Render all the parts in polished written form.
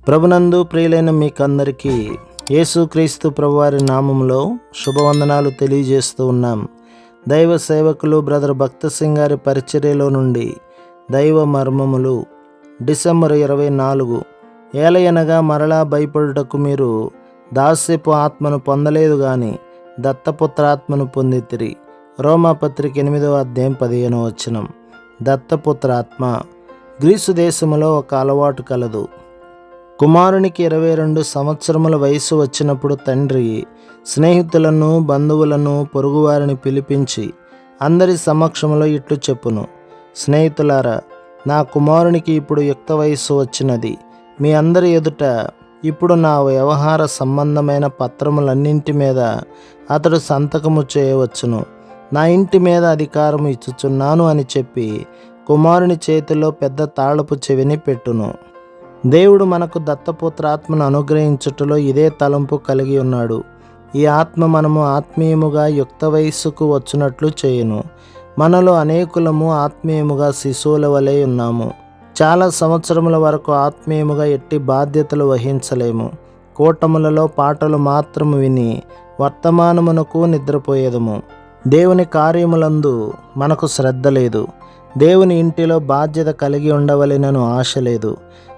ప్రభునందు ప్రియులైన మీకందరికీ యేసుక్రీస్తు ప్రభువారి నామంలో శుభవందనాలు తెలియజేస్తూ ఉన్నాం. దైవ సేవకులు బ్రదర్ భక్త సింగ్ గారి పరిచర్యలో నుండి దైవ మర్మములు డిసెంబర్ 24. ఏలయనగా మరలా భయపడుటకు మీరు దాస్యపు ఆత్మను పొందలేదు గాని దత్తపుత్రాత్మను పొందితిరి. రోమాపత్రిక 8వ అధ్యాయం 15వ వచనం. దత్తపుత్రాత్మ. గ్రీసు దేశములో ఒక అలవాటు కలదు. కుమారునికి 22 సంవత్సరముల వయసు వచ్చినప్పుడు తండ్రి స్నేహితులను, బంధువులను, పొరుగువారిని పిలిపించి అందరి సమక్షంలో ఇట్లు చెప్పును: స్నేహితులారా, నా కుమారునికి ఇప్పుడు యుక్త వయస్సు వచ్చినది. మీ అందరి ఎదుట ఇప్పుడు నా వ్యవహార సంబంధమైన పత్రములన్నింటి మీద అతడు సంతకము చేయవచ్చును. నా ఇంటి మీద అధికారం ఇచ్చుచున్నాను అని చెప్పి కుమారుని చేతిలో పెద్ద తాళపు చెవిని పెట్టును. దేవుడు మనకు దత్తపుత్రాత్మను అనుగ్రహించుటలో ఇదే తలంపు కలిగి ఉన్నాడు. ఈ ఆత్మ మనము ఆత్మీయముగా యుక్త వయస్సుకు వచ్చినట్లు చేయును. మనలో అనేకులము ఆత్మీయముగా శిశువుల వలె ఉన్నాము. చాలా సంవత్సరముల వరకు ఆత్మీయముగా ఎట్టి బాధ్యతలు వహించలేము. కూటములలో పాటలు మాత్రము విని వర్తమానమునకు నిద్రపోయేదము. దేవుని కార్యములందు మనకు శ్రద్ధ లేదు. దేవుని ఇంటిలో బాధ్యత కలిగి ఉండవలెనను ఆశ లేదు.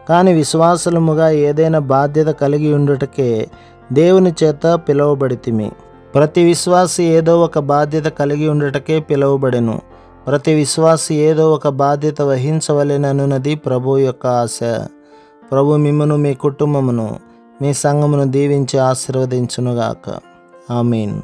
కానీ విశ్వాసముగా ఏదైనా బాధ్యత కలిగి ఉండుటకే దేవుని చేత పిలువబడితిమి. ప్రతి విశ్వాసి ఏదో ఒక బాధ్యత కలిగి ఉండుటకే పిలువబడెను. ప్రతి విశ్వాసి ఏదో ఒక బాధ్యత వహించవలెననున్నది ప్రభు యొక్క ఆశ. ప్రభు మిమ్మును, మీ కుటుంబమును, మీ సంఘమును దీవించి ఆశీర్వదించునుగాక. ఆమేన్.